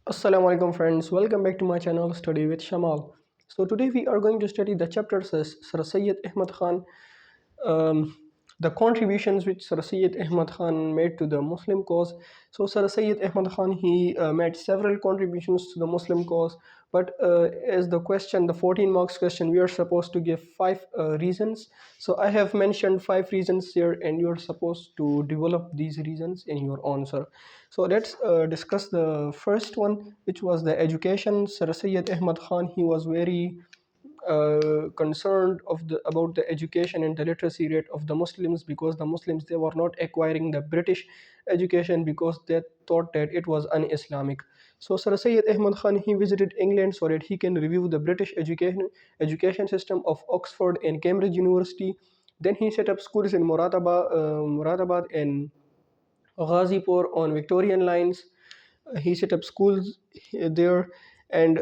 Assalamu alaikum friends, welcome back to my channel Study with Shamal. So today we are going to study the chapter says Sir Syed Ahmed Khan, um, the contributions which Sir Syed Ahmed Khan made to the Muslim cause. So Sir Syed Ahmed Khan he made several contributions to the Muslim cause, but as the question, the 14 marks question, we are supposed to give five reasons. So I have mentioned five reasons here, and you are supposed to develop these reasons in your answer. So let's discuss the first one, which was the education. Sir Syed Ahmed Khan he was very concerned about the education and the literacy rate of the Muslims, because the Muslims they were not acquiring the British education because they thought that it was un-Islamic. So Sir Syed Ahmad Khan he visited England so that he can review the British education system of Oxford and Cambridge University. Then he set up schools in Moradabad and Ghazipur on Victorian lines. He set up schools there, and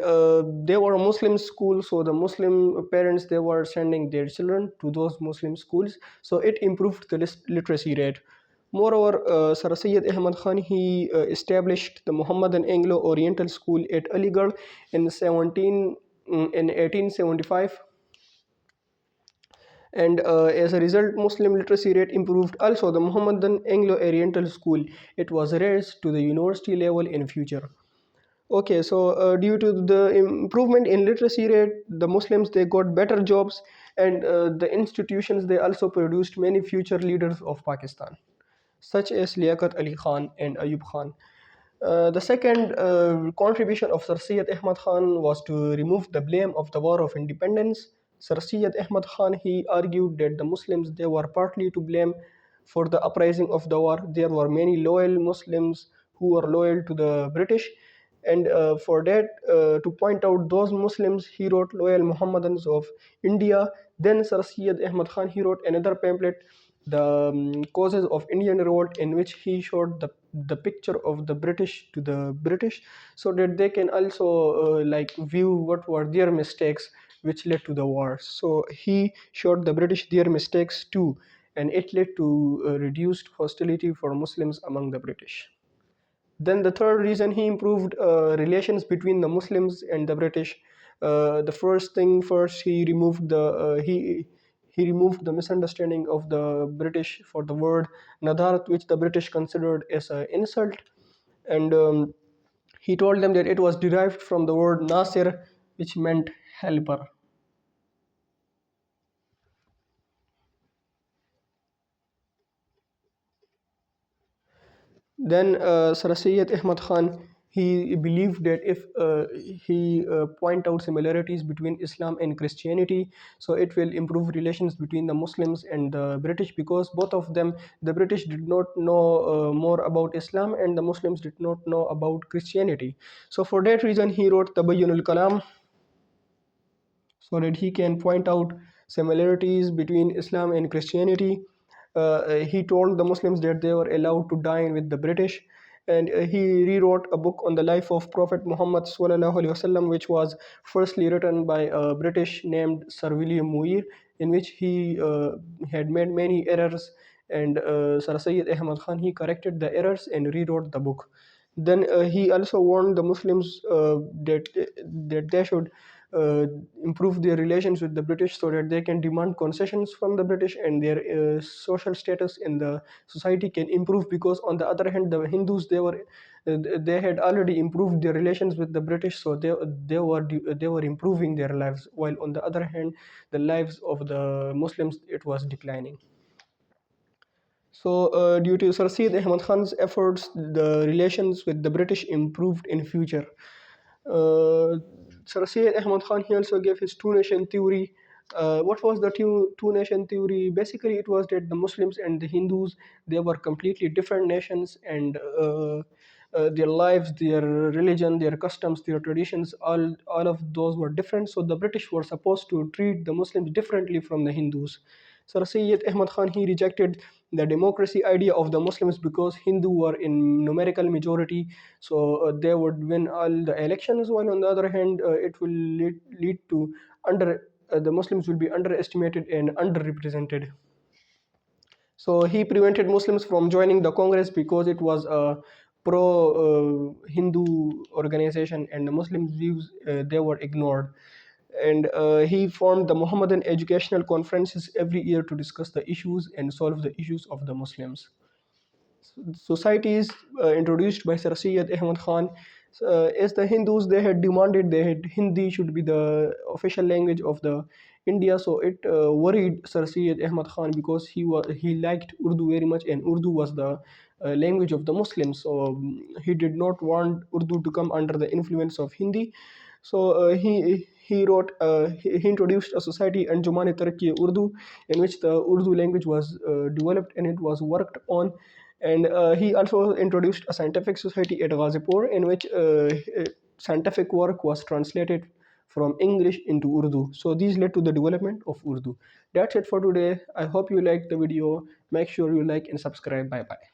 they were a Muslim school, so the Muslim parents they were sending their children to those Muslim schools, so it improved the literacy rate. Moreover, Sir Syed Ahmad Khan he established the Muhammadan Anglo Oriental School at Aligarh in 1875, and as a result Muslim literacy rate improved. Also the Muhammadan Anglo Oriental School, it was raised to the university level in future. Okay, so due to the improvement in literacy rate, the Muslims they got better jobs, and the institutions they also produced many future leaders of Pakistan, such as Liaquat Ali Khan and Ayub Khan. The second contribution of Sir Syed Ahmad Khan was to remove the blame of the War of Independence. Sir Syed Ahmad Khan he argued that the Muslims they were partly to blame for the uprising of the war. There were many loyal Muslims who were loyal to the British, and for that to point out those Muslims, he wrote Loyal Muhammadans of India. Then Sir Syed Ahmad Khan he wrote another pamphlet, the causes of Indian revolt, in which he showed the picture of the British to the British, so that they can also like view what were their mistakes which led to the war. So he showed the British their mistakes too, and it led to reduced hostility for Muslims among the British. Then the third reason, he improved relations between the Muslims and the British. The first thing first, he removed the misunderstanding of the British for the word Nadarat, which the British considered as an insult, and he told them that it was derived from the word Nasir, which meant helper. Then Sir Syed Ahmad Khan he believed that if he point out similarities between Islam and Christianity, so it will improve relations between the Muslims and the British, because both of them, the British did not know more about Islam and the Muslims did not know about Christianity. So for that reason he wrote Tabayyunul Kalam, so that he can point out similarities between Islam and Christianity. He told the Muslims that they were allowed to dine with the British, and he rewrote a book on the life of Prophet Muhammad sallallahu alaihi wasallam, which was firstly written by a British named Sir William Muir, in which he had made many errors, and Sir Syed Ahmad Khan he corrected the errors and rewrote the book. Then he also warned the Muslims that they should uh, improve their relations with the British, so that they can demand concessions from the British, and their social status in the society can improve. Because on the other hand, the Hindus they had already improved their relations with the British, so they were improving their lives, while on the other hand, the lives of the Muslims it was declining. So, due to Sir Syed Ahmad Khan's efforts, the relations with the British improved in future. Uh, Sir Syed Ahmad Khan he also gave his two-nation theory. What was the two-nation theory? Basically, it was that the Muslims and the Hindus they were completely different nations, and their lives, their religion, their customs, their traditions, all of those were different. So the British were supposed to treat the Muslims differently from the Hindus. Sir Syed Ahmad Khan he rejected the democracy idea of the Muslims, because Hindu were in numerical majority, so they would win all the elections. While on the other hand, it will lead to the Muslims will be underestimated and underrepresented. So he prevented Muslims from joining the Congress because it was a pro-Hindu organization, and the Muslim views they were ignored. And he formed the Mohammedan educational conferences every year to discuss the issues and solve the issues of the Muslims. Societies introduced by Sir Syed Ahmed Khan, as the Hindus, they had demanded that Hindi should be the official language of the India. So it worried Sir Syed Ahmed Khan, because he liked Urdu very much, and Urdu was the language of the Muslims. So he did not want Urdu to come under the influence of Hindi. So he introduced a society, Anjuman-e-Taraqi Urdu, in which the Urdu language was developed and it was worked on. And he also introduced a scientific society at Ghazipur, in which scientific work was translated from English into Urdu. So these led to the development of Urdu. That's it for today. I hope you liked the video. Make sure you like and subscribe. Bye bye.